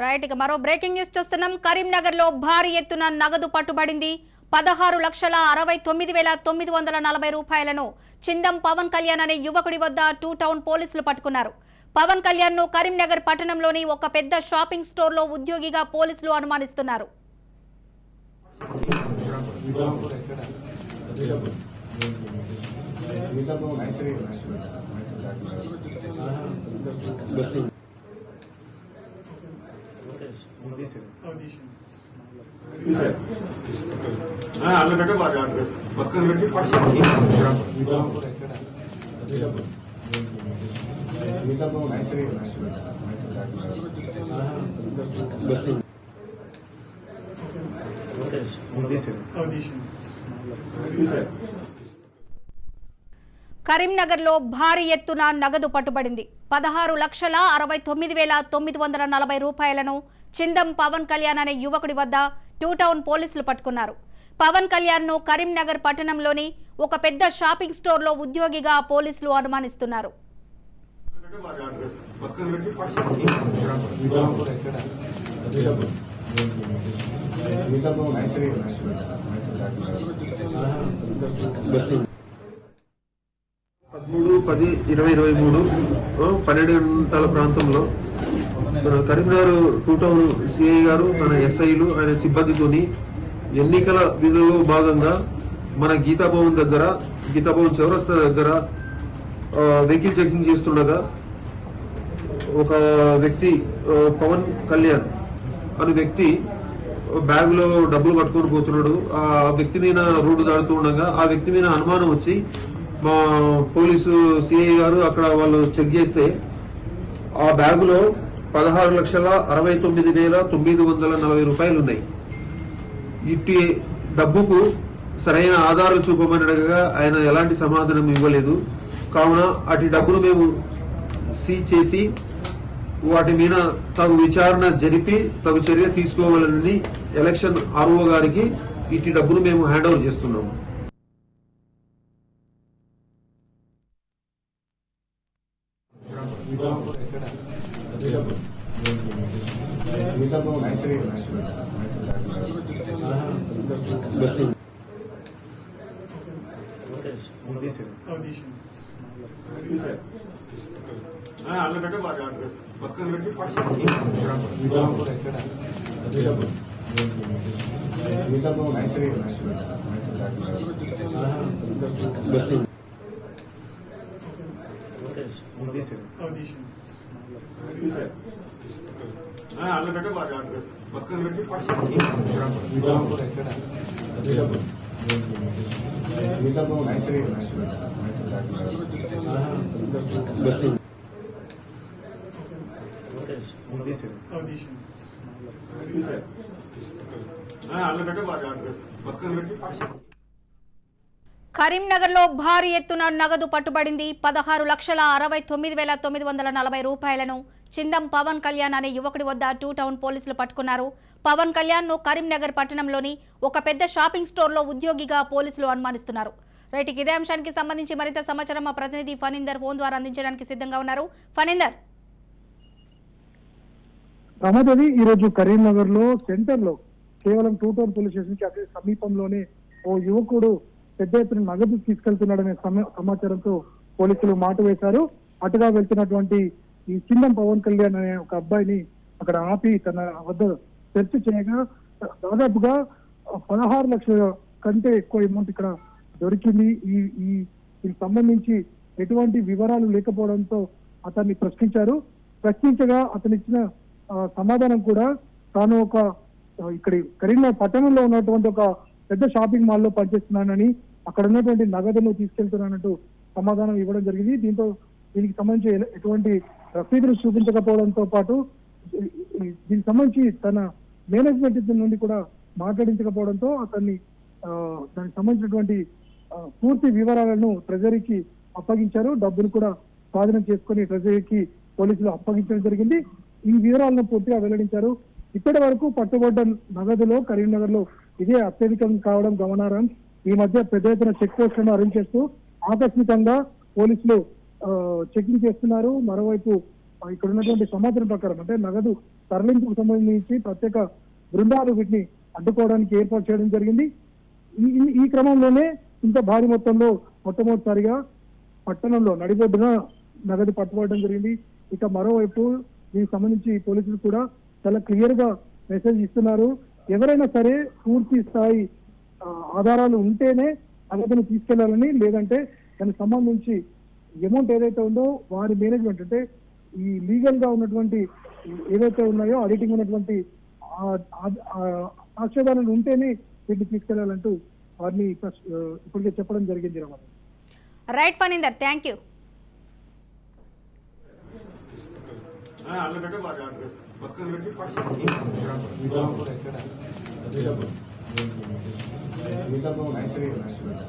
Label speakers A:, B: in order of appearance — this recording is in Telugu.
A: రైట్ ఇక మరో బ్రేకింగ్ న్యూస్ చూస్తున్నాం. కరీంనగర్ లో భారీ ఎత్తున నగదు పట్టుబడింది. 16,69,940 రూపాయలను చిందం పవన్ కళ్యాణ్ అనే యువకుడి వద్ద 2 టౌన్ పోలీసులు పట్టుకున్నారు. పవన్ కళ్యాణ్ ను కరీంనగర్ పట్టణంలోని ఒక పెద్ద షాపింగ్ స్టోర్ లో ఉద్యోగిగా పోలీసులు అనుమానిస్తున్నారు. కరీంనగర్ లో భారీ ఎత్తున నగదు పట్టుబడింది. 16,69,940 రూపాయలను చిందం పవన్ కళ్యాణ్ అనే యువకుడి వద్ద 2 టౌన్ పోలీసులు పట్టుకున్నారు. పవన్ కళ్యాణ్ ను కరీంనగర్ పట్టణంలోని ఒక పెద్ద షాపింగ్ స్టోర్ లో ఉద్యోగిగా పోలీసులు అనుమానిస్తున్నారు.
B: పది 2023 12 గంటల ప్రాంతంలో కరీంనగర్ 2 టౌన్ సిఐ గారు తన ఎస్ఐలు ఆయన సిబ్బందితోని ఎన్నికల విధుల్లో భాగంగా మన గీతాభవన్ చౌరస్తా దగ్గర వెహికల్ చెకింగ్ చేస్తుండగా ఒక వ్యక్తి పవన్ కళ్యాణ్ అనే వ్యక్తి బ్యాగ్ లో డబ్బులు పట్టుకొని పోతున్నాడు. ఆ వ్యక్తి మీద రోడ్డు దాడుతూ ఉండగా ఆ వ్యక్తి మీద అనుమానం వచ్చి మా పోలీసు సిఐ గారు అక్కడ వాళ్ళు చెక్ చేస్తే ఆ బ్యాగులో 16,69,940 రూపాయలు ఉన్నాయి. ఇట్టి డబ్బుకు సరైన ఆధారాలు చూపమనగా ఆయన ఎలాంటి సమాధానం ఇవ్వలేదు. కావున అటు డబ్బును మేము సీజ్ చేసి వాటి మీద తగు విచారణ జరిపి తగు చర్య తీసుకోవాలని ఎలక్షన్ ఆర్ఓ గారికి ఇటు డబ్బును మేము హ్యాండ్ ఓవర్ చేస్తున్నాము.
A: కరీంనగర్ లో భారీ ఎత్తున నగదు పట్టుబడింది. 16,69,940 రూపాయలను చిందం పవన్ కళ్యాణ్ అనే యువకుడి వద్ద 2 టౌన్ పోలీసులు పట్టుకున్నారు. పవన్ కళ్యాణ్ ను కరీంనగర్ పట్టణంలోని ఒక పెద్ద షాపింగ్ స్టోర్ లో ఉద్యోగిగా పోలీసులు అనుమానిస్తున్నారు. రైట్ ఇదే అంశానికి సంబంధించి మరింత సమాచారం మా ప్రతినిధి ఫణీందర్ ఫోన్ ద్వారా అందించడానికి సిద్ధంగా ఉన్నారు. ఫణీందర్,
C: రమాదేవి ఈ రోజు కరీంనగర్ లో సెంటర్ లో కేవలం 2 టౌన్ పోలీస్ స్టేషన్ కి అదే సమీపంలోనే ఓ యువకుడు పెద్ద ఎత్తున నగదు తీసుకెళ్తున్నాడనే సమాచారంతో పోలీసులు మాట వేశారు. అటుగా వెళ్తున్నటువంటి ఈ చిందం పవన్ కళ్యాణ్ అనే ఒక అబ్బాయిని అక్కడ ఆపి తన వద్ద సెర్చ్ చేయగా దాదాపుగా 16 లక్షల కంటే ఎక్కువ అమౌంట్ ఇక్కడ దొరికింది. దీనికి సంబంధించి ఎటువంటి వివరాలు లేకపోవడంతో అతన్ని ప్రశ్నించగా అతను ఇచ్చిన సమాధానం కూడా తాను ఒక ఇక్కడ కరీంనగర్ పట్టణంలో ఉన్నటువంటి ఒక పెద్ద షాపింగ్ మాల్ లో పనిచేస్తున్నానని అక్కడ ఉన్నటువంటి నగదును తీసుకెళ్తున్నానంటూ సమాధానం ఇవ్వడం జరిగింది. దీనికి సంబంధించి ఎటువంటి రసీదులు చూపించకపోవడంతో పాటు దీనికి సంబంధించి తన మేనేజ్మెంట్ నుండి కూడా మాట్లాడించకపోవడంతో అతన్ని దానికి సంబంధించినటువంటి పూర్తి వివరాలను ట్రెజరీకి అప్పగించారు. డబ్బును కూడా స్వాధీనం చేసుకుని ట్రెజరీకి పోలీసులు అప్పగించడం జరిగింది. ఈ వివరాలను పూర్తిగా వెల్లడించారు. ఇప్పటి వరకు పట్టుబడ్డ నగదులో కరీంనగర్ లో ఇదే అత్యధికం కావడం గమనార్హం. ఈ మధ్య పెద్ద ఎత్తున చెక్ పోస్టులను అరేంజ్ చేస్తూ ఆకస్మికంగా పోలీసులు చెకింగ్ చేస్తున్నారు. మరోవైపు ఇక్కడ ఉన్నటువంటి సమాచారం ప్రకారం అంటే నగదు తరలింపుకు సంబంధించి ప్రత్యేక బృందాలు వీటిని అడ్డుకోవడానికి ఏర్పాటు చేయడం జరిగింది. ఈ క్రమంలోనే ఇంత భారీ మొత్తంలో మొట్టమొదటిసారిగా పట్టణంలో నడిబొడ్డున నగదు పట్టుకోవడం జరిగింది. ఇక మరోవైపు దీనికి సంబంధించి పోలీసులు కూడా చాలా క్లియర్ గా మెసేజ్ ఇస్తున్నారు. ఎవరైనా సరే పూర్తి స్థాయి ఆధారాలు ఉంటేనే నగదును తీసుకెళ్లాలని, లేదంటే దానికి సంబంధించి అమౌంట్ ఏదైతే ఉందో వారి మేనేజ్మెంట్ అంటే ఈ లీగల్ గా ఉన్నటువంటి ఏవైతే ఉన్నాయో ఆడిటింగ్ ఉన్నటువంటి సాక్ష్యాధారాలు ఉంటేనే వీటిని తీసుకెళ్లాలంటూ వారిని ఇప్పటికే చెప్పడం జరిగింది.
A: Right Phanindar, thank you.